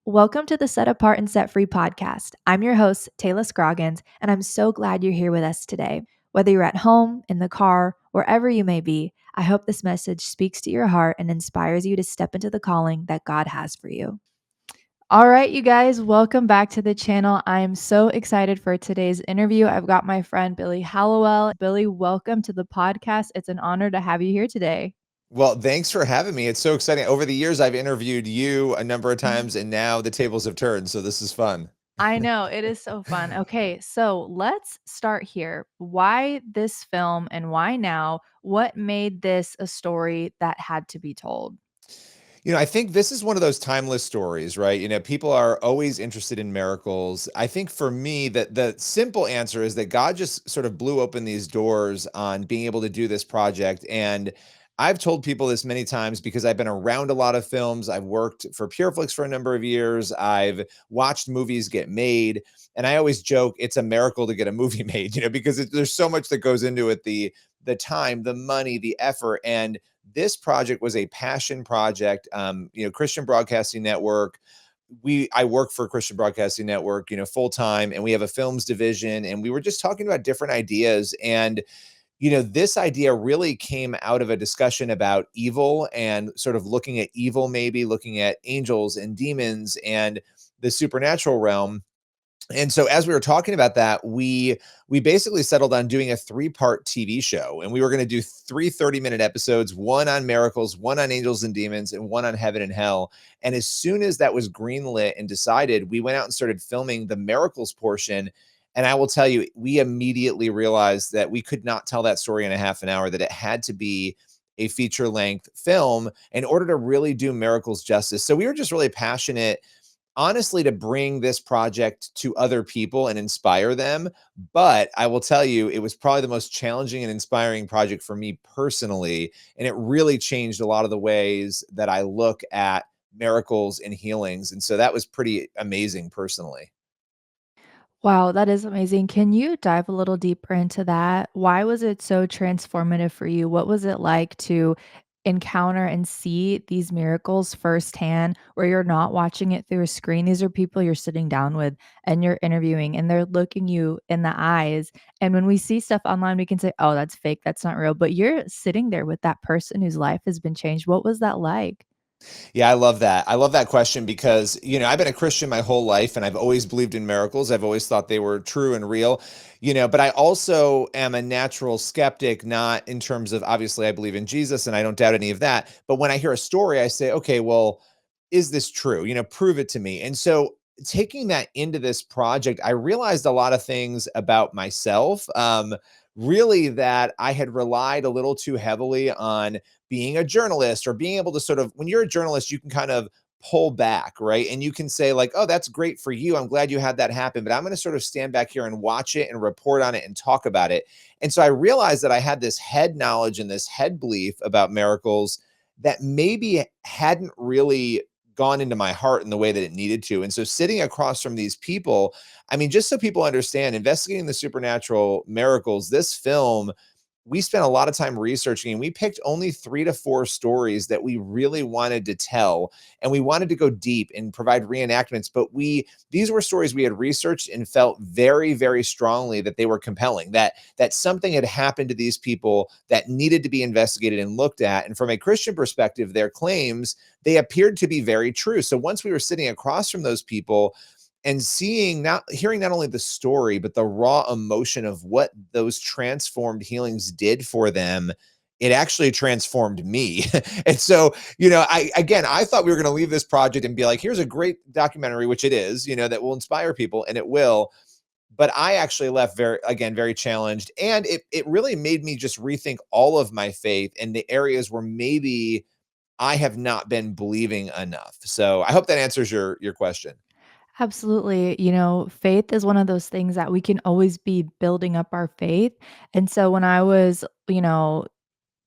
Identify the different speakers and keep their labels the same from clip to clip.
Speaker 1: Welcome to the Set Apart and Set Free podcast. I'm your host, Tailah Scroggins, and I'm so glad you're here with us today. Whether you're at home, in the car, wherever you may be, I hope this message speaks to your heart and inspires you to step into the calling that God has for you. All right, you guys, welcome back to the channel. I am so excited for today's interview. I've got my friend Billy Hallowell. Billy, welcome to the podcast. It's an honor to have you here today.
Speaker 2: Well, thanks for having me. It's so exciting. Over the years, I've interviewed you a number of times, and now the tables have turned. So this is fun.
Speaker 1: I know, it is so fun. Okay, so let's start here. Why this film and why now? What made this a story that had to be told?
Speaker 2: I think this is one of those timeless stories, right? People are always interested in miracles. I think for me, that the simple answer is that God just sort of blew open these doors on being able to do this project. And I've told people this many times because I've been around a lot of films. I've worked for PureFlix for a number of years. I've watched movies get made. And I always joke it's a miracle to get a movie made, because there's so much that goes into it, the time, the money, the effort. And this project was a passion project. Christian Broadcasting Network. I work for Christian Broadcasting Network, full time, and we have a films division. And we were just talking about different ideas. And this idea really came out of a discussion about evil and sort of looking at evil, maybe looking at angels and demons and the supernatural realm. And so as we were talking about that, we basically settled on doing a 3-part TV show, and we were going to do 3 30-minute episodes, one on miracles, one on angels and demons, and one on heaven and hell. And as soon as that was greenlit and decided, we went out and started filming the miracles portion. And I will tell you, we immediately realized that we could not tell that story in a half an hour, that it had to be a feature-length film in order to really do miracles justice. So we were just really passionate, honestly, to bring this project to other people and inspire them. But I will tell you, it was probably the most challenging and inspiring project for me personally. And it really changed a lot of the ways that I look at miracles and healings. And so that was pretty amazing personally.
Speaker 1: Wow, that is amazing. Can you dive a little deeper into that? Why was it so transformative for you? What was it like to encounter and see these miracles firsthand where you're not watching it through a screen? These are people you're sitting down with and you're interviewing and they're looking you in the eyes. And when we see stuff online, we can say, oh, that's fake, that's not real. But you're sitting there with that person whose life has been changed. What was that like?
Speaker 2: Yeah, I love that. I love that question because, I've been a Christian my whole life and I've always believed in miracles. I've always thought they were true and real, but I also am a natural skeptic, not in terms of, obviously, I believe in Jesus and I don't doubt any of that. But when I hear a story, I say, okay, well, is this true? Prove it to me. And so taking that into this project, I realized a lot of things about myself. Really, that I had relied a little too heavily on being a journalist or being able to sort of, when you're a journalist, you can kind of pull back, right? And you can say, like, oh, that's great for you. I'm glad you had that happen, but I'm going to sort of stand back here and watch it and report on it and talk about it. And so I realized that I had this head knowledge and this head belief about miracles that maybe hadn't really gone into my heart in the way that it needed to. And so sitting across from these people, I mean, just so people understand, investigating the supernatural miracles, this film, we spent a lot of time researching, and we picked only 3 to 4 stories that we really wanted to tell. And we wanted to go deep and provide reenactments, but these were stories we had researched and felt very, very strongly that they were compelling, that something had happened to these people that needed to be investigated and looked at. And from a Christian perspective, their claims, they appeared to be very true. So once we were sitting across from those people and hearing not only the story, but the raw emotion of what those transformed healings did for them, it actually transformed me. And so, I thought we were going to leave this project and be like, here's a great documentary, which it is, that will inspire people, and it will. But I actually left very challenged. And it really made me just rethink all of my faith in the areas where maybe I have not been believing enough. So I hope that answers your question.
Speaker 1: Absolutely. Faith is one of those things that we can always be building up our faith. And so when I was,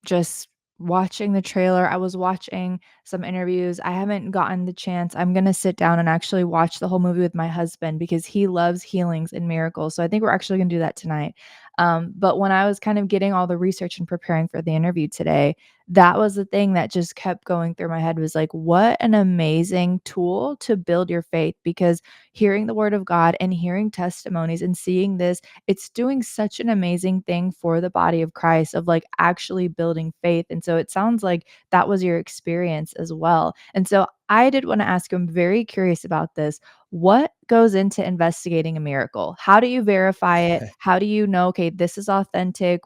Speaker 1: just watching the trailer, I was watching some interviews. I haven't gotten the chance. I'm going to sit down and actually watch the whole movie with my husband because he loves healings and miracles. So I think we're actually going to do that tonight. But when I was kind of getting all the research and preparing for the interview today, that was the thing that just kept going through my head was like, what an amazing tool to build your faith because hearing the word of God and hearing testimonies and seeing this, it's doing such an amazing thing for the body of Christ of like actually building faith. And so it sounds like that was your experience as well. And so I did want to ask you, I'm very curious about this. What goes into investigating a miracle? How do you verify it? How do you know, okay, this is authentic?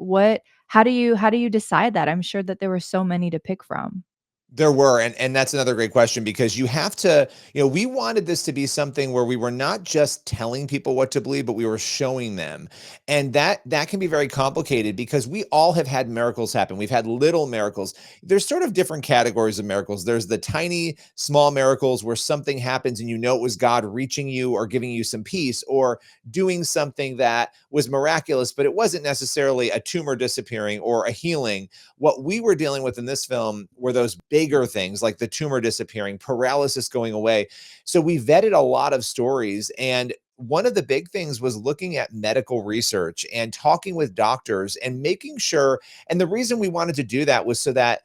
Speaker 1: How do you decide that? I'm sure that there were so many to pick from.
Speaker 2: There were, and that's another great question because you have to, we wanted this to be something where we were not just telling people what to believe, but we were showing them. And that can be very complicated because we all have had miracles happen. We've had little miracles. There's sort of different categories of miracles. There's the tiny, small miracles where something happens and you know it was God reaching you or giving you some peace or doing something that was miraculous, but it wasn't necessarily a tumor disappearing or a healing. What we were dealing with in this film were those bigger things like the tumor disappearing, paralysis going away. So we vetted a lot of stories. And one of the big things was looking at medical research and talking with doctors and making sure. And the reason we wanted to do that was so that,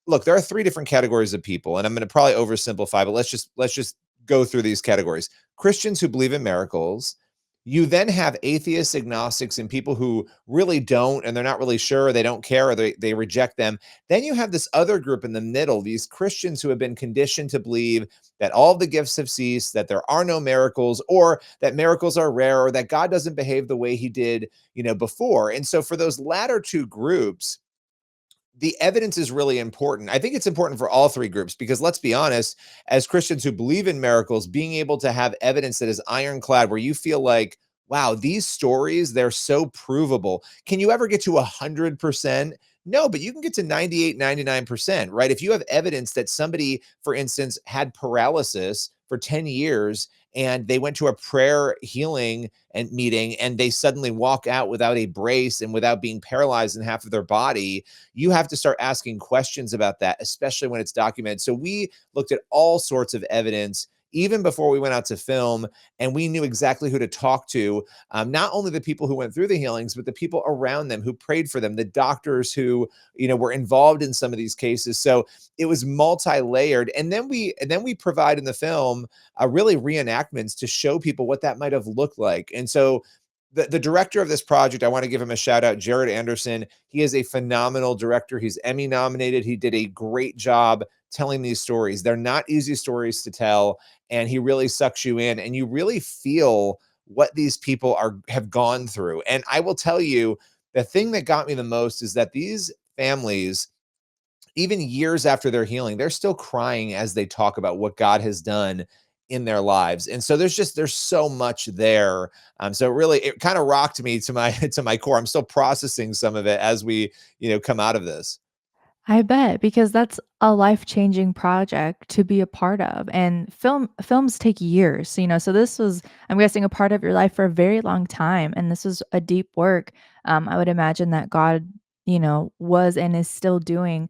Speaker 2: look, there are three different categories of people, and I'm going to probably oversimplify, but let's just go through these categories. Christians who believe in miracles. You then have atheists, agnostics, and people who really don't, and they're not really sure, or they don't care, or they reject them. Then you have this other group in the middle, these Christians who have been conditioned to believe that all the gifts have ceased, that there are no miracles, or that miracles are rare, or that God doesn't behave the way he did, before. And so for those latter two groups, the evidence is really important. I think it's important for all three groups because let's be honest, as Christians who believe in miracles, being able to have evidence that is ironclad, where you feel like, wow, these stories, they're so provable. Can you ever get to 100%? No, but you can get to 98, 99%, right? If you have evidence that somebody, for instance, had paralysis for 10 years and they went to a prayer healing and meeting and they suddenly walk out without a brace and without being paralyzed in half of their body, you have to start asking questions about that, especially when it's documented. So we looked at all sorts of evidence even before we went out to film, and we knew exactly who to talk to. Not only the people who went through the healings, but the people around them who prayed for them, the doctors who were involved in some of these cases. So it was multi-layered, and then we provide in the film really reenactments to show people what that might have looked like. And so the director of this project, I want to give him a shout out, Jared Anderson. He is a phenomenal director. He's Emmy nominated. He did a great job telling these stories. They're not easy stories to tell, and he really sucks you in, and you really feel what these people have gone through. And I will tell you, the thing that got me the most is that these families, even years after their healing, they're still crying as they talk about what God has done in their lives. And so there's so much there. So it kind of rocked me to my to my core. I'm still processing some of it as we, come out of this.
Speaker 1: I bet, because that's a life-changing project to be a part of, and films take years, so this was, I'm guessing, a part of your life for a very long time, and this was a deep work. I would imagine that God, was and is still doing,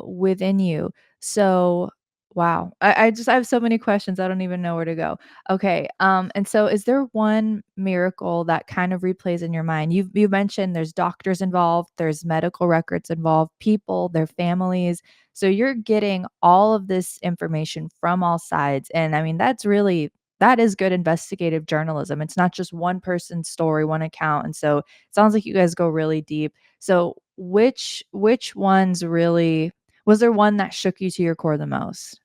Speaker 1: within you. So, wow. I have so many questions, I don't even know where to go. Okay, and so is there one miracle that kind of replays in your mind? You mentioned there's doctors involved, there's medical records involved, people, their families. So you're getting all of this information from all sides. And I mean, that is good investigative journalism. It's not just one person's story, one account. And so it sounds like you guys go really deep. So which ones really was there one that shook you to your core the most?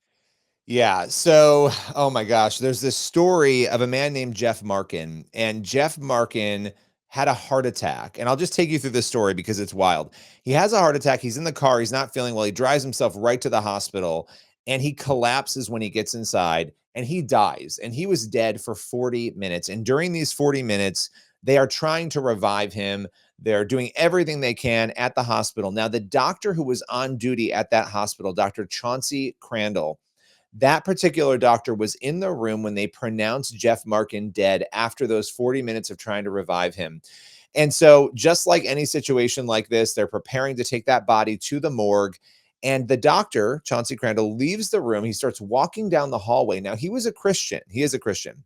Speaker 2: Yeah. So, oh my gosh, there's this story of a man named Jeff Markin, and Jeff Markin had a heart attack. And I'll just take you through this story because it's wild. He has a heart attack. He's in the car. He's not feeling well. He drives himself right to the hospital and he collapses when he gets inside and he dies. And he was dead for 40 minutes. And during these 40 minutes, they are trying to revive him. They're doing everything they can at the hospital. Now, the doctor who was on duty at that hospital, Dr. Chauncey Crandall, that particular doctor was in the room when they pronounced Jeff Markin dead after those 40 minutes of trying to revive him. And so, just like any situation like this, they're preparing to take that body to the morgue. And the doctor, Chauncey Crandall, leaves the room. He starts walking down the hallway. Now, he was a Christian. He is a Christian.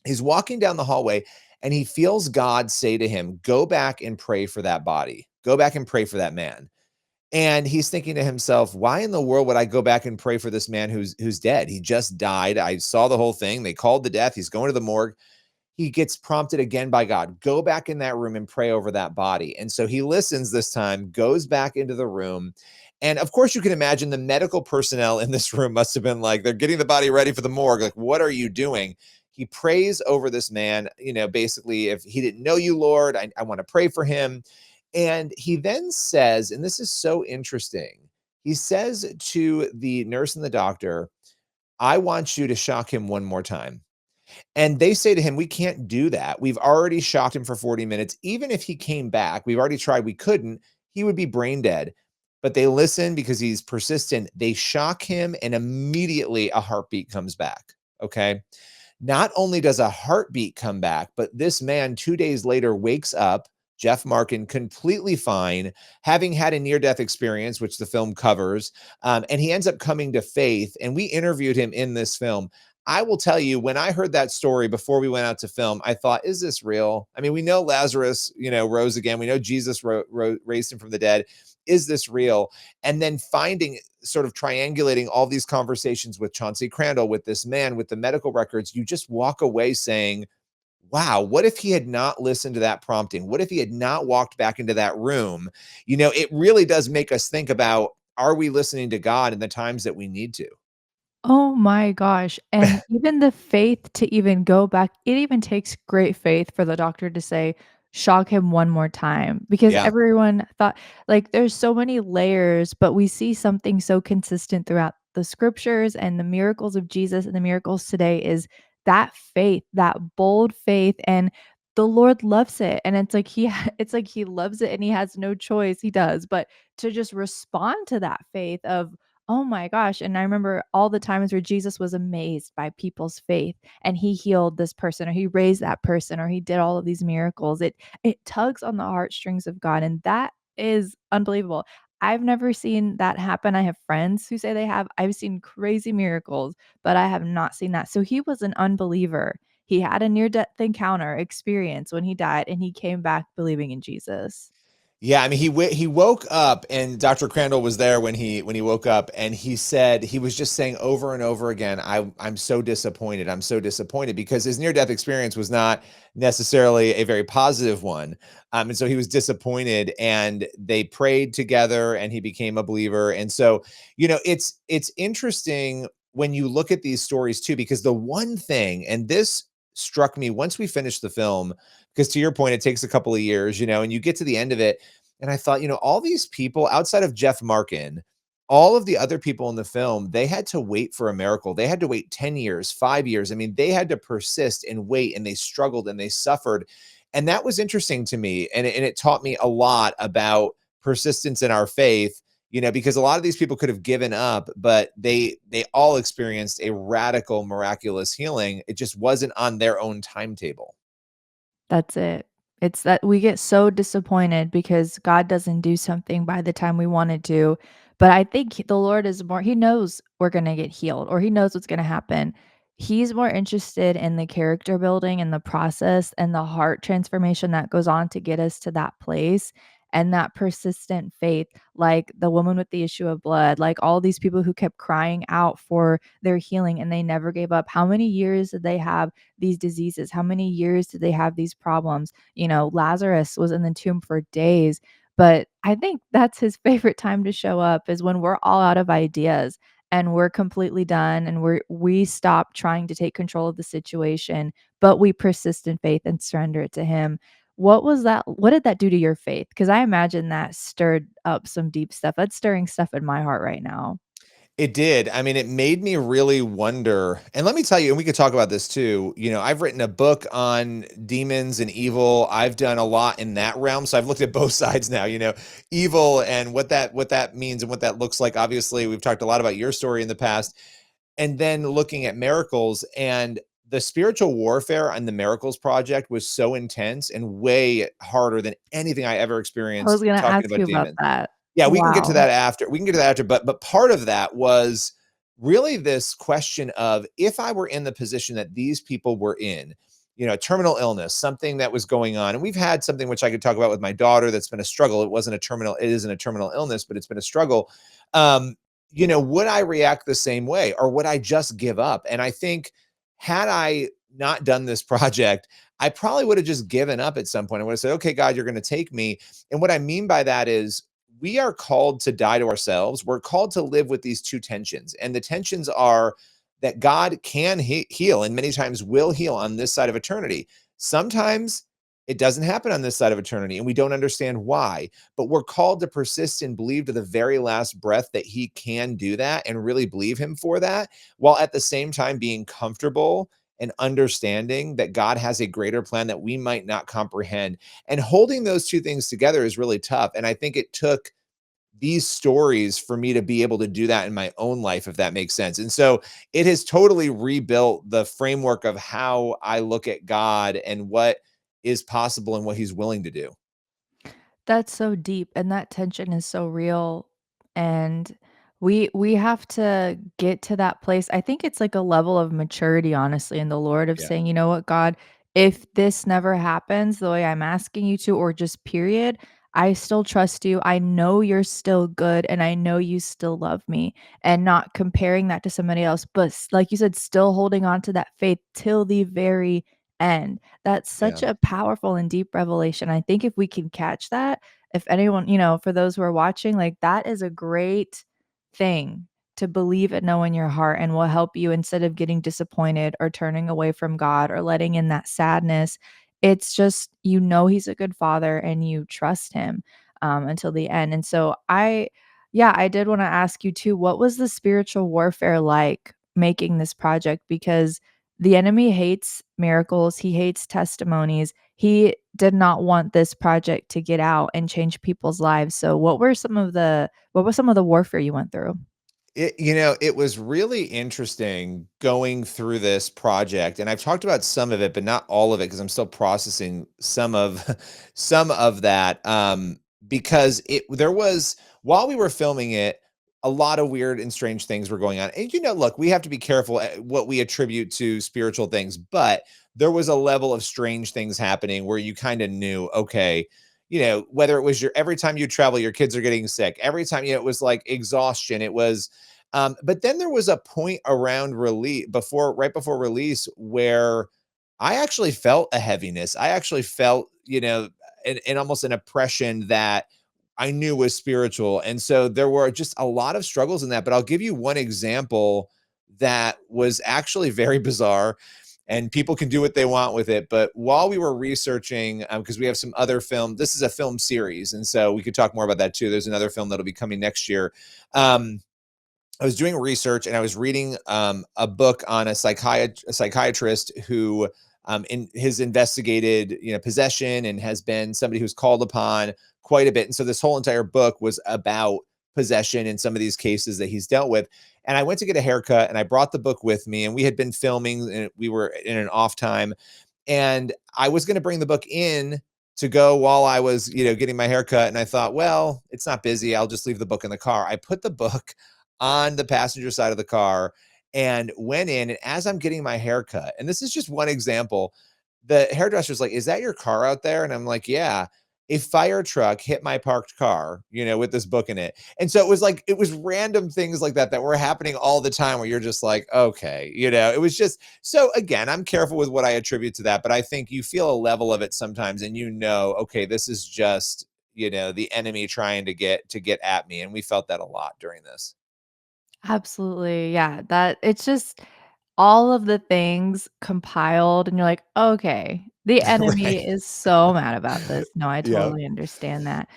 Speaker 2: He's walking down the hallway. and he feels God say to him, "Go back and pray for that body. Go back and pray for that man." And he's thinking to himself, "Why in the world would I go back and pray for this man who's dead? He just died. I saw the whole thing. They called the death. He's going to the morgue." He gets prompted again by God, "Go back in that room and pray over that body." And so he listens this time, goes back into the room. And of course, you can imagine the medical personnel in this room must have been like, they're getting the body ready for the morgue. Like, what are you doing? He prays over this man, basically, if he didn't know you, Lord, I want to pray for him. And he then says, and this is so interesting, he says to the nurse and the doctor, "I want you to shock him one more time." And they say to him, "We can't do that. We've already shocked him for 40 minutes. Even if he came back, we've already tried, we couldn't, he would be brain dead." But they listen because he's persistent. They shock him, and immediately a heartbeat comes back. Okay. Not only does a heartbeat come back, but this man 2 days later wakes up, Jeff Markin, completely fine, having had a near death experience, which the film covers. And he ends up coming to faith. And we interviewed him in this film. I will tell you, when I heard that story before we went out to film, I thought, is this real? I mean, we know Lazarus, rose again. We know Jesus raised him from the dead. Is this real? And then finding, sort of triangulating all these conversations with Chauncey Crandall, with this man, with the medical records, you just walk away saying, wow, what if he had not listened to that prompting? What if he had not walked back into that room? It really does make us think about, are we listening to God in the times that we need to?
Speaker 1: Oh my gosh, and even the faith to even go back, it even takes great faith for the doctor to say, "Shock him one more time," because
Speaker 2: Yeah.
Speaker 1: everyone thought like, there's so many layers, but we see something so consistent throughout the scriptures and the miracles of Jesus and the miracles today is that faith, that bold faith, and the Lord loves it, and it's like it's like he loves it and he has no choice, he does, but to just respond to that faith of, oh my gosh, and I remember all the times where Jesus was amazed by people's faith and he healed this person or he raised that person or he did all of these miracles. It tugs on the heartstrings of God and that is unbelievable. I've never seen that happen. I have friends who say they have. I've seen crazy miracles, but I have not seen that. So he was an unbeliever. He had a near death encounter experience when he died and he came back believing in Jesus.
Speaker 2: Yeah, I mean, he woke up, and Dr. Crandall was there when he woke up, and he said, he was just saying over and over again, I'm so disappointed. I'm so disappointed," because his near death experience was not necessarily a very positive one. And so he was disappointed, and they prayed together, and he became a believer. And so, it's interesting when you look at these stories too, because the one thing, and this struck me once we finished the film, because to your point, it takes a couple of years, and you get to the end of it. And I thought, all these people outside of Jeff Markin, all of the other people in the film, they had to wait for a miracle. They had to wait 10 years, 5 years. I mean, they had to persist and wait, and they struggled and they suffered. And that was interesting to me. And it taught me a lot about persistence in our faith, because a lot of these people could have given up, but they all experienced a radical, miraculous healing. It just wasn't on their own timetable.
Speaker 1: That's it. It's that we get so disappointed because God doesn't do something by the time we want it to. But I think the Lord is more, he knows we're going to get healed or he knows what's going to happen. He's more interested in the character building and the process and the heart transformation that goes on to get us to that place and that persistent faith, like the woman with the issue of blood, like all these people who kept crying out for their healing and they never gave up. How many years did they have these diseases? How many years did they have these problems? Lazarus was in the tomb for days, but I think that's his favorite time to show up is when we're all out of ideas and we're completely done and we stop trying to take control of the situation, but we persist in faith and surrender it to him. What did that do to your faith? Because I imagine that stirred up some deep stuff. That's stirring stuff in my heart right now.
Speaker 2: It did. I mean, it made me really wonder. And let me tell you, and we could talk about this too. I've written a book on demons and evil. I've done a lot in that realm. So I've looked at both sides now, evil and what that means and what that looks like. Obviously, we've talked a lot about your story in the past, and then looking at miracles, and the spiritual warfare on the Miracles Project was so intense and way harder than anything I ever
Speaker 1: I was
Speaker 2: experienced
Speaker 1: gonna
Speaker 2: talking
Speaker 1: ask
Speaker 2: about
Speaker 1: you about
Speaker 2: demons.
Speaker 1: that.
Speaker 2: Yeah, we can get to
Speaker 1: Wow.
Speaker 2: that after. We can get to that after, but part of that was really this question of, if I were in the position that these people were in, a terminal illness, something that was going on. And we've had something which I could talk about with my daughter that's been a struggle. It isn't a terminal illness, but it's been a struggle. Um, would I react the same way or would I just give up? And I think had I not done this project, I probably would have just given up at some point. I would have said, okay, God, you're going to take me. And what I mean by that is we are called to die to ourselves. We're called to live with these two tensions. And the tensions are that God can heal and many times will heal on this side of eternity. Sometimes it doesn't happen on this side of eternity and we don't understand why, but we're called to persist and believe to the very last breath that he can do that and really believe him for that, while at the same time being comfortable and understanding that God has a greater plan that we might not comprehend. And holding those two things together is really tough. And I think it took these stories for me to be able to do that in my own life, if that makes sense. And so it has totally rebuilt the framework of how I look at God and what is possible and what he's willing to do.
Speaker 1: That's so deep, and that tension is so real, and we have to get to that place. I think it's like a level of maturity, honestly, in the Lord of
Speaker 2: Yeah.
Speaker 1: saying, "You know what, God, if this never happens the way I'm asking you to, or just period, I still trust you. I know you're still good, and I know you still love me," and not comparing that to somebody else, but like you said, still holding on to that faith till the very end. That's
Speaker 2: Yeah.
Speaker 1: such a powerful and deep revelation. I think if we can catch that, if anyone, for those who are watching, like that is a great thing to believe and know in your heart and will help you instead of getting disappointed or turning away from God or letting in that sadness. It's just, he's a good father and you trust him until the end. And so yeah, I did want to ask you too, what was the spiritual warfare like making this project? Because the enemy hates miracles, he hates testimonies. He did not want this project to get out and change people's lives. So what was some of the warfare you went through?
Speaker 2: It was really interesting going through this project, and I've talked about some of it, but not all of it because I'm still processing some of some of that. Because it there was while we were filming it, a lot of weird and strange things were going on. And look, we have to be careful at what we attribute to spiritual things, but there was a level of strange things happening where you kind of knew, okay, whether it was every time you travel, your kids are getting sick. Every time, it was like exhaustion. It was but then there was a point around right before release, where I actually felt a heaviness. I actually felt, an almost an oppression that I knew was spiritual. And so there were just a lot of struggles in that. But I'll give you one example that was actually very bizarre, and people can do what they want with it. But while we were researching, because we have some other this is a film series. And so we could talk more about that too. There's another film that'll be coming next year. Um, I was doing research and I was reading a book on a psychiatrist who in his investigated possession and has been somebody who's called upon quite a bit. And so this whole entire book was about possession in some of these cases that he's dealt with. And I went to get a haircut and I brought the book with me, and we had been filming and we were in an off time, and I was going to bring the book in to go while I was, getting my haircut. And I thought, well, it's not busy. I'll just leave the book in the car. I put the book on the passenger side of the car and went in. And as I'm getting my haircut, and this is just one example, the hairdresser's like, "Is that your car out there?" And I'm like, "Yeah." A fire truck hit my parked car, with this book in it. And so it was random things like that that were happening all the time where you're just like, okay, it was just, so again, I'm careful with what I attribute to that, but I think you feel a level of it sometimes and okay, this is just, the enemy trying to get at me. And we felt that a lot during this.
Speaker 1: Absolutely. Yeah, that it's just all of the things compiled and you're like, "Okay, the
Speaker 2: Right.
Speaker 1: enemy is so mad about this." No, I
Speaker 2: Yeah.
Speaker 1: totally understand that.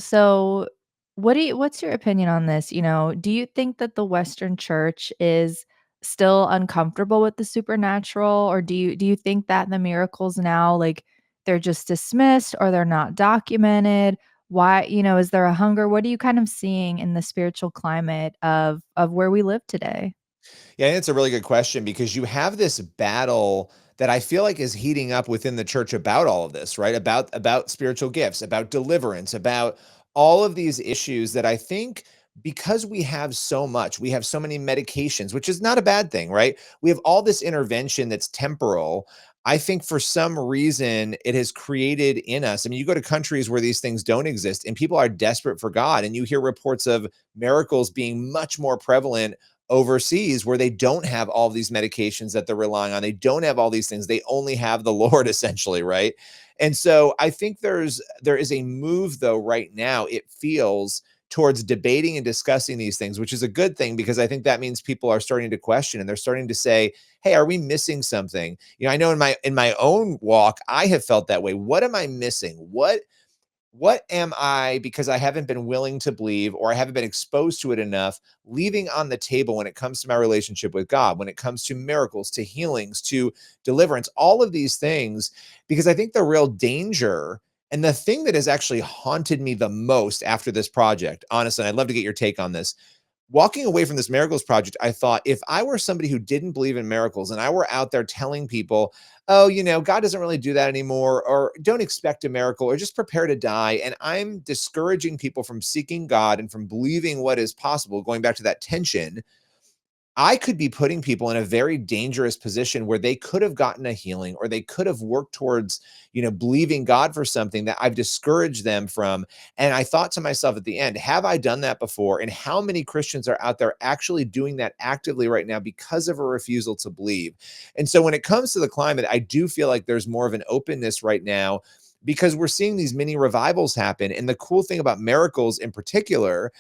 Speaker 1: So what's your opinion on this? Do you think that the Western church is still uncomfortable with the supernatural, or do you think that the miracles now, like, they're just dismissed or they're not documented? Why, is there a hunger? What are you kind of seeing in the spiritual climate of where we live today?
Speaker 2: Yeah, it's a really good question because you have this battle that I feel like is heating up within the church about all of this, right? About spiritual gifts, about deliverance, about all of these issues that I think because we have so much, we have so many medications, which is not a bad thing, right? We have all this intervention that's temporal. I think for some reason it has created in us. I mean, you go to countries where these things don't exist and people are desperate for God, and you hear reports of miracles being much more prevalent overseas where they don't have all these medications that they're relying on. They don't have all these things. They only have the Lord essentially, right? And so I think there is a move though right now, it feels, towards debating and discussing these things, which is a good thing because I think that means people are starting to question and they're starting to say, "Hey, are we missing something?" I know in my own walk, I have felt that way. What am I missing? What am I, because I haven't been willing to believe or I haven't been exposed to it enough, leaving on the table when it comes to my relationship with God, when it comes to miracles, to healings, to deliverance, all of these things? Because I think the real danger and the thing that has actually haunted me the most after this project, honestly, and I'd love to get your take on this, walking away from this miracles project, I thought if I were somebody who didn't believe in miracles and I were out there telling people, oh, God doesn't really do that anymore, or don't expect a miracle, or just prepare to die. And I'm discouraging people from seeking God and from believing what is possible, going back to that tension. I could be putting people in a very dangerous position where they could have gotten a healing or they could have worked towards, believing God for something that I've discouraged them from. And I thought to myself at the end, have I done that before? And how many Christians are out there actually doing that actively right now because of a refusal to believe? And so when it comes to the climate, I do feel like there's more of an openness right now because we're seeing these mini revivals happen. And the cool thing about miracles in particular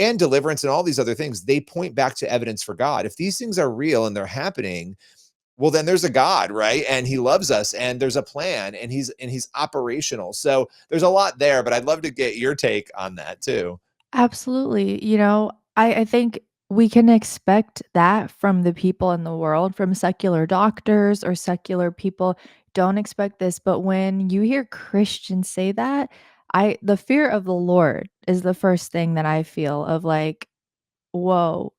Speaker 2: and deliverance and all these other things, they point back to evidence for God. If these things are real and they're happening, well, then there's a God, right? And he loves us and there's a plan and he's operational. So there's a lot there, but I'd love to get your take on that too.
Speaker 1: Absolutely. I think we can expect that from the people in the world, from secular doctors or secular people. Don't expect this. But when you hear Christians say that, the fear of the Lord is the first thing that I feel of like, whoa,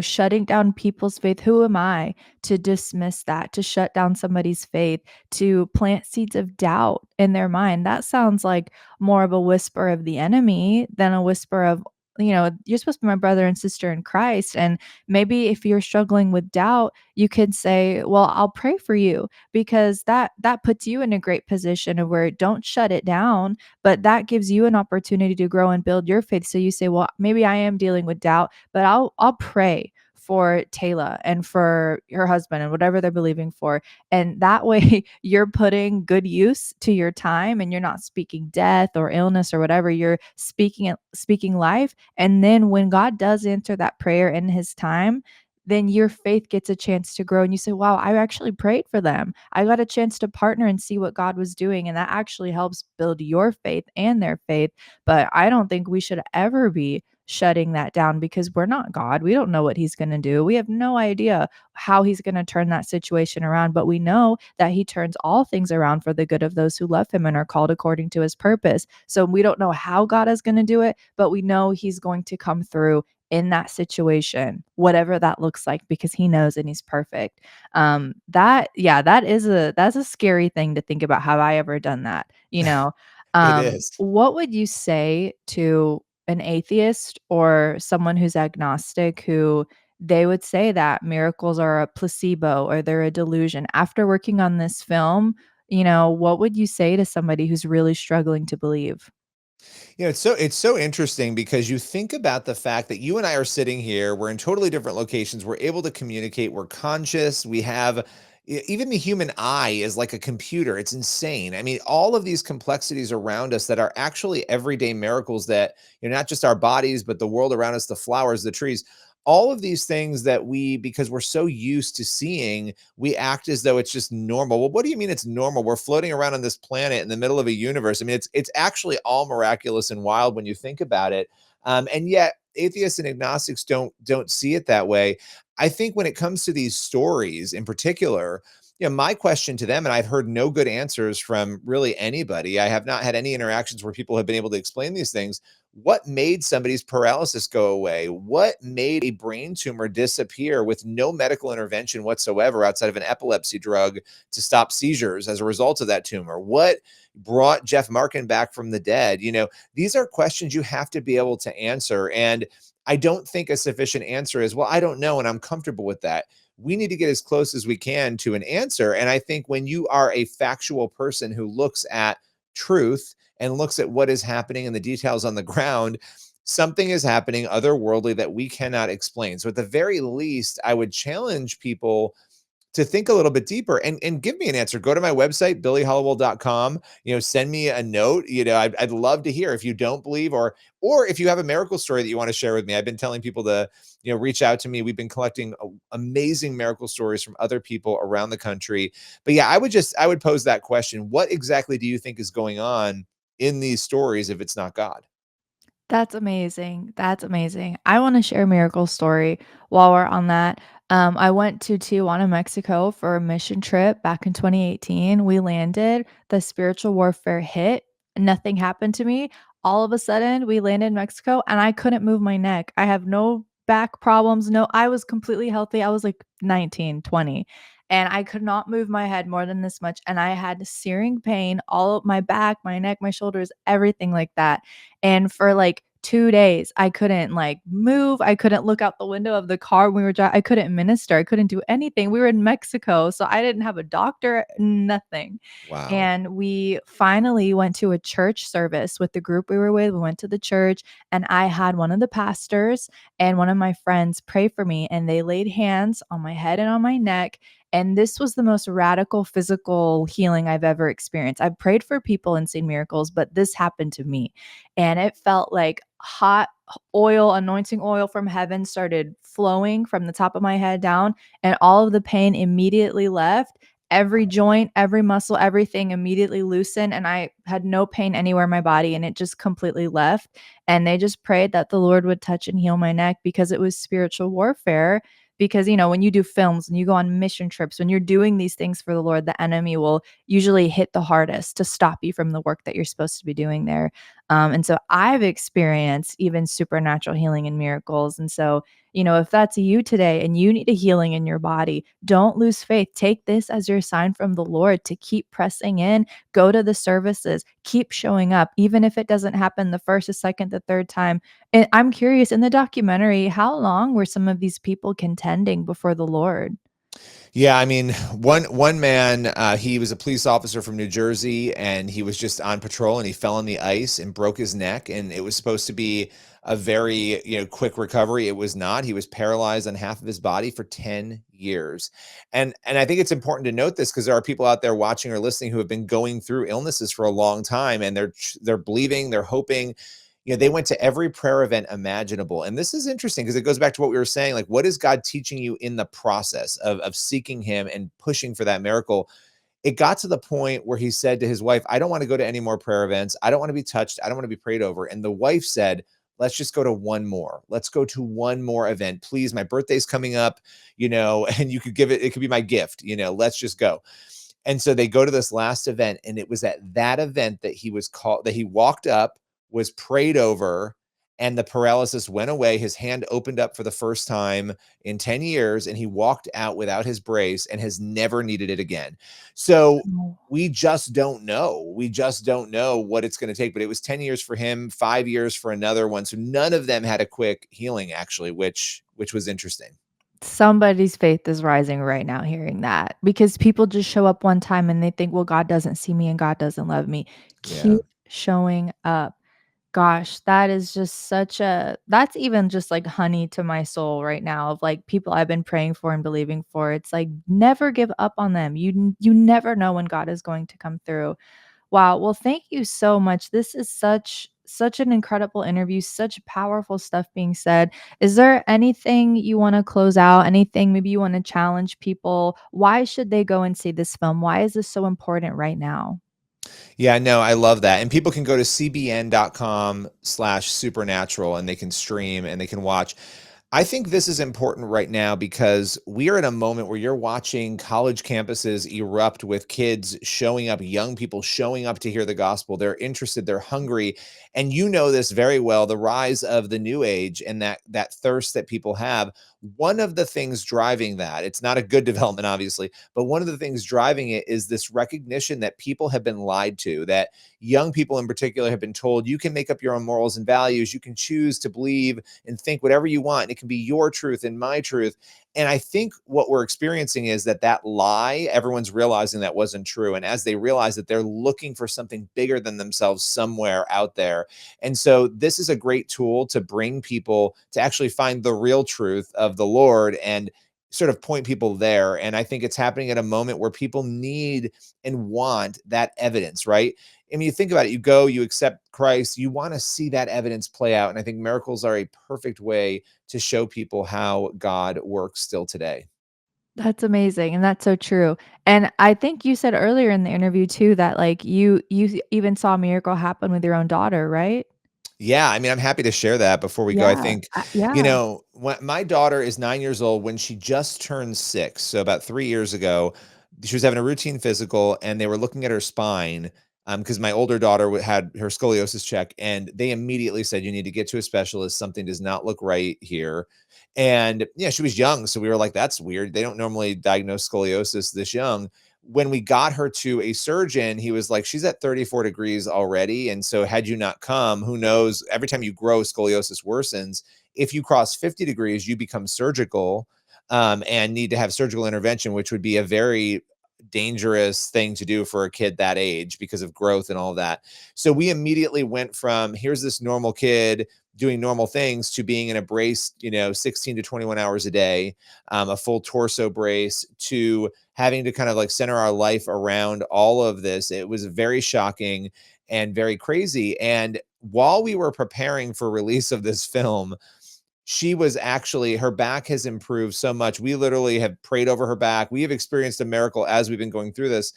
Speaker 1: shutting down people's faith. Who am I to dismiss that, to shut down somebody's faith, to plant seeds of doubt in their mind? That sounds like more of a whisper of the enemy than a whisper of, you're supposed to be my brother and sister in Christ. And maybe if you're struggling with doubt, you could say, well, I'll pray for you, because that puts you in a great position of where don't shut it down, but that gives you an opportunity to grow and build your faith. So you say, well, maybe I am dealing with doubt, but I'll pray for Tayla and for her husband and whatever they're believing for. And that way you're putting good use to your time and you're not speaking death or illness or whatever. You're speaking life. And then when God does answer that prayer in his time, then your faith gets a chance to grow and you say, wow, I actually prayed for them. I got a chance to partner and see what God was doing. And that actually helps build your faith and their faith. But I don't think we should ever be shutting that down because we're not God. We don't know what he's going to do. We have no idea how he's going to turn that situation around, but we know that he turns all things around for the good of those who love him and are called according to his purpose. So we don't know how God is going to do it, but we know he's going to come through in that situation, whatever that looks like, because he knows and he's perfect. That's a scary thing to think about. Have I ever done that?
Speaker 2: It is.
Speaker 1: What would you say to an atheist or someone who's agnostic who they would say that miracles are a placebo or they're a delusion? After working on this film, what would you say to somebody who's really struggling to believe?
Speaker 2: It's so interesting because you think about the fact that you and I are sitting here, we're in totally different locations, we're able to communicate, we're conscious, we have even the human eye is like a computer. It's insane. I mean, all of these complexities around us that are actually everyday miracles that, not just our bodies, but the world around us, the flowers, the trees, all of these things that because we're so used to seeing, we act as though it's just normal. Well, what do you mean it's normal? We're floating around on this planet in the middle of a universe. I mean, it's actually all miraculous and wild when you think about it. And yet, atheists and agnostics don't see it that way. I think when it comes to these stories in particular, my question to them, and I've heard no good answers from really anybody. I have not had any interactions where people have been able to explain these things. What made somebody's paralysis go away? What made a brain tumor disappear with no medical intervention whatsoever outside of an epilepsy drug to stop seizures as a result of that tumor? What brought Jeff Markin back from the dead? These are questions you have to be able to answer. And I don't think a sufficient answer is, well, I don't know, and I'm comfortable with that. We need to get as close as we can to an answer. And I think when you are a factual person who looks at truth and looks at what is happening and the details on the ground, something is happening otherworldly that we cannot explain. So at the very least, I would challenge people to think a little bit deeper and give me an answer. Go to my website, billyhallowell.com, send me a note. I'd love to hear if you don't believe, or if you have a miracle story that you want to share with me. I've been telling people to, reach out to me. We've been collecting amazing miracle stories from other people around the country. But yeah, I would pose that question. What exactly do you think is going on in these stories if it's not God?
Speaker 1: That's amazing. That's amazing. I wanna share a miracle story while we're on that. I went to Tijuana, Mexico for a mission trip back in 2018. We landed, the spiritual warfare hit, nothing happened to me. All of a sudden, we landed in Mexico and I couldn't move my neck. I have no back problems, no, I was completely healthy. I was like 19, 20, and I could not move my head more than this much, and I had searing pain all up my back, my neck, my shoulders, everything like that. And for like 2 days, I couldn't, like, move, I couldn't look out the window of the car when we were I couldn't minister, I couldn't do anything. We were in Mexico, so I didn't have a doctor, nothing.
Speaker 2: Wow.
Speaker 1: And we finally went to a church service with the group we were with. We went to the church, and I had one of the pastors and one of my friends pray for me, and they laid hands on my head and on my neck, and this was the most radical physical healing I've ever experienced. I've prayed for people and seen miracles, but this happened to me, and it felt like hot oil, anointing oil from heaven started flowing from the top of my head down, and all of the pain immediately left. Every joint, every muscle, everything immediately loosened, and I had no pain anywhere in my body, and it just completely left. And they just prayed that the Lord would touch and heal my neck because it was spiritual warfare. Because, when you do films and you go on mission trips, when you're doing these things for the Lord, the enemy will usually hit the hardest to stop you from the work that you're supposed to be doing there. And so I've experienced even supernatural healing and miracles. And so, if that's you today and you need a healing in your body, don't lose faith. Take this as your sign from the Lord to keep pressing in, go to the services, keep showing up, even if it doesn't happen the first, the second, the third time. And I'm curious, in the documentary, how long were some of these people contending before the Lord?
Speaker 2: Yeah, I mean, one man, he was a police officer from New Jersey, and he was just on patrol, and he fell on the ice and broke his neck, and it was supposed to be a very, quick recovery. It was not. He was paralyzed on half of his body for 10 years. And I think it's important to note this because there are people out there watching or listening who have been going through illnesses for a long time, and they're believing, they're hoping. They went to every prayer event imaginable. And this is interesting because it goes back to what we were saying. Like, what is God teaching you in the process of seeking him and pushing for that miracle? It got to the point where he said to his wife, I don't want to go to any more prayer events. I don't want to be touched. I don't want to be prayed over. And the wife said, let's just go to one more. Let's go to one more event. Please, my birthday's coming up, and you could give it, it could be my gift, let's just go. And so they go to this last event, and it was at that event that he was called, that he walked up, was prayed over, and the paralysis went away. His hand opened up for the first time in 10 years, and he walked out without his brace and has never needed it again. So
Speaker 1: Oh.
Speaker 2: we just don't know. We just don't know what it's going to take. But it was 10 years for him, 5 years for another one. So none of them had a quick healing, actually, which was interesting.
Speaker 1: Somebody's faith is rising right now hearing that, because people just show up one time and they think, "Well, God doesn't see me and God doesn't love me."
Speaker 2: Yeah.
Speaker 1: Keep showing up. Gosh, that is just such a that's even just like honey to my soul right now of like people I've been praying for and believing for. It's like never give up on them. You never know when God is going to come through. Wow. Well, thank you so much. This is such an incredible interview, such powerful stuff being said. Is there anything you want to close out? Anything maybe you want to challenge people? Why should they go and see this film? Why is this so important right now?
Speaker 2: Yeah, no, I love that. And people can go to cbn.com/supernatural and they can stream and they can watch. I think this is important right now because we are in a moment where you're watching college campuses erupt with kids showing up, young people showing up to hear the gospel. They're interested, they're hungry. And you know this very well, the rise of the new age and that thirst that people have. One of the things driving that, it's not a good development, obviously, but one of the things driving it is this recognition that people have been lied to, that young people in particular have been told you can make up your own morals and values, you can choose to believe and think whatever you want, and it can be your truth and my truth. And I think what we're experiencing is that that lie, everyone's realizing that wasn't true. And as they realize that, they're looking for something bigger than themselves somewhere out there. And so this is a great tool to bring people to actually find the real truth of the Lord and sort of point people there. And I think it's happening at a moment where people need and want that evidence, right? I mean, you think about it, you go, you accept Christ, you want to see that evidence play out. And I think miracles are a perfect way to show people how God works still today.
Speaker 1: That's amazing, and that's so true. And I think you said earlier in the interview too that, like, you even saw a miracle happen with your own daughter, right?
Speaker 2: Yeah, I mean, I'm happy to share that before we go. I
Speaker 1: Yeah,
Speaker 2: think,
Speaker 1: yeah.
Speaker 2: when my daughter is 9 years old, when she just turned 6, so about 3 years ago, she was having a routine physical and they were looking at her spine, because my older daughter had her scoliosis check, and they immediately said, "You need to get to a specialist. Something does not look right here." And, yeah, she was young, so we were like, "That's weird. They don't normally diagnose scoliosis this young." When we got her to a surgeon, he was like, "She's at 34 degrees already. And so, had you not come, who knows? Every time you grow, scoliosis worsens. If you cross 50 degrees, you become surgical, and need to have surgical intervention, which would be a very dangerous thing to do for a kid that age because of growth and all of that." So, we immediately went from here's this normal kid doing normal things to being in a brace, 16 to 21 hours a day, a full torso brace, to having to kind of like center our life around all of this. It was very shocking and very crazy. And while we were preparing for release of this film, she was actually, her back has improved so much. We literally have prayed over her back. We have experienced a miracle as we've been going through this.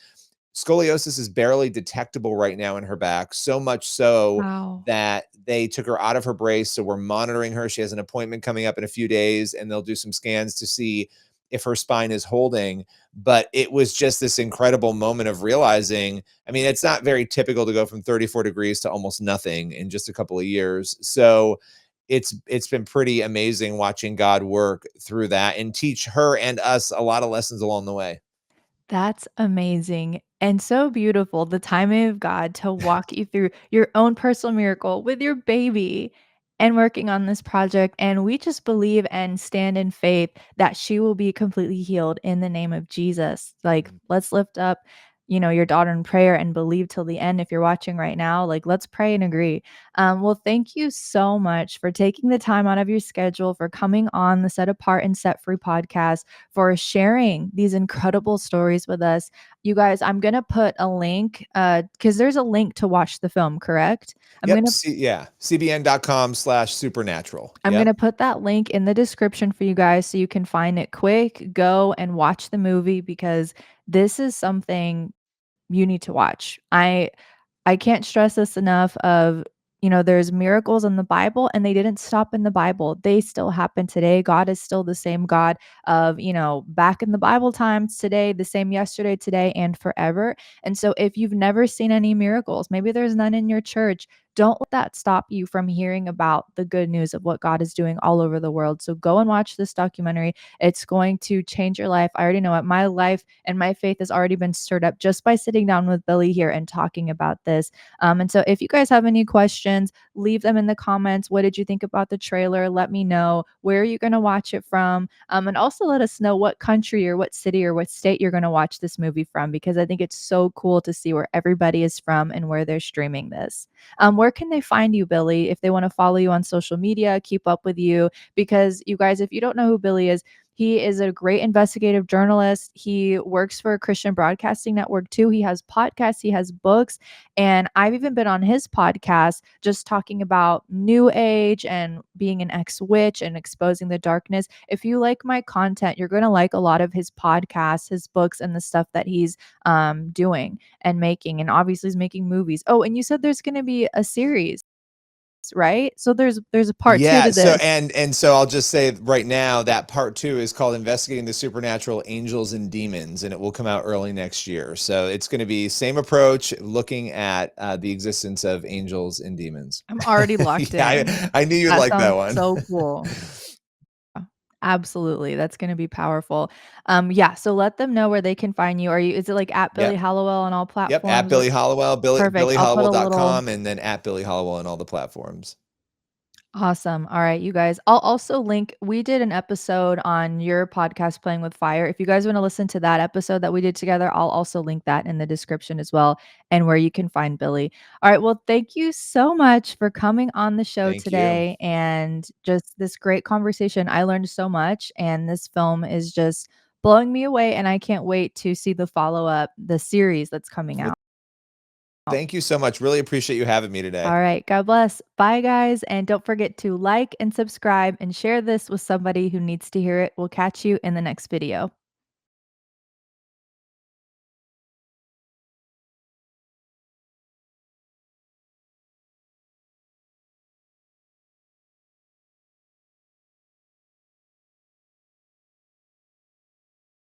Speaker 2: Scoliosis is barely detectable right now in her back, so much so
Speaker 1: Wow.
Speaker 2: that they took her out of her brace. So we're monitoring her. She has an appointment coming up in a few days, and they'll do some scans to see if her spine is holding. But it was just this incredible moment of realizing, I mean, it's not very typical to go from 34 degrees to almost nothing in just a couple of years. So it's been pretty amazing watching God work through that and teach her and us a lot of lessons along the way.
Speaker 1: That's amazing and so beautiful, the timing of God to walk you through your own personal miracle with your baby and working on this project, and we just believe and stand in faith that she will be completely healed in the name of Jesus. Like, let's lift up, your daughter in prayer and believe till the end. If you're watching right now, like, let's pray and agree. Well, thank you so much for taking the time out of your schedule, for coming on the Set Apart and Set Free podcast, for sharing these incredible stories with us. You guys, I'm gonna put a link, because there's a link to watch the film, correct? I'm
Speaker 2: Yep.
Speaker 1: gonna
Speaker 2: Yeah. cbn.com/supernatural.
Speaker 1: I'm
Speaker 2: Yep.
Speaker 1: gonna put that link in the description for you guys so you can find it quick, go and watch the movie because this is something you need to watch. I can't stress this enough of, there's miracles in the Bible and they didn't stop in the Bible. They still happen today. God is still the same God of, back in the Bible times today, the same yesterday, today, and forever. And so if you've never seen any miracles, maybe there's none in your church, don't let that stop you from hearing about the good news of what God is doing all over the world. So go and watch this documentary. It's going to change your life. I already know it. My life and my faith has already been stirred up just by sitting down with Billy here and talking about this. And so if you guys have any questions, leave them in the comments. What did you think about the trailer? Let me know. Where are you going to watch it from? And also let us know what country or what city or what state you're going to watch this movie from, because I think it's so cool to see where everybody is from and where they're streaming this. Where can they find you, Billy, if they want to follow you on social media, keep up with you? Because you guys, if you don't know who Billy is, he is a great investigative journalist. He works for a Christian broadcasting network too. He has podcasts, he has books, and I've even been on his podcast just talking about new age and being an ex-witch and exposing the darkness. If you like my content, you're going to like a lot of his podcasts, his books, and the stuff that he's doing and making. And obviously he's making movies. Oh, and you said there's going to be a series, right? So there's a part 2
Speaker 2: Yeah.
Speaker 1: to
Speaker 2: So
Speaker 1: this.
Speaker 2: and so I'll just say right now that part two is called Investigating the Supernatural Angels and Demons, and it will come out early next year. So it's going to be same approach, looking at the existence of angels and demons.
Speaker 1: I'm already locked
Speaker 2: Yeah,
Speaker 1: in.
Speaker 2: I knew you'd
Speaker 1: That
Speaker 2: like that
Speaker 1: sounds
Speaker 2: one.
Speaker 1: so cool. Absolutely, that's gonna be powerful. Yeah, so let them know where they can find you. Are you is it, like, at Billy
Speaker 2: Yep.
Speaker 1: Hallowell on all
Speaker 2: Yep, at
Speaker 1: platforms? What
Speaker 2: Billy Hallowell,
Speaker 1: Perfect, I'll put a little
Speaker 2: billyhallowell.com, and then at Billy Hallowell on all the platforms.
Speaker 1: Awesome. All right, you guys. I'll also link we did an episode on your podcast Playing with Fire. If you guys want to listen to that episode that we did together, I'll also link that in the description as well and where you can find Billy. All right, well, thank you so much for coming on the show
Speaker 2: Thank you.
Speaker 1: today and just this great conversation. I learned so much and this film is just blowing me away and I can't wait to see the follow-up, the series that's coming
Speaker 2: Well,
Speaker 1: out.
Speaker 2: thank you so much. Really appreciate you having me today.
Speaker 1: All right. God bless. Bye, guys. And don't forget to like and subscribe and share this with somebody who needs to hear it. We'll catch you in the next video.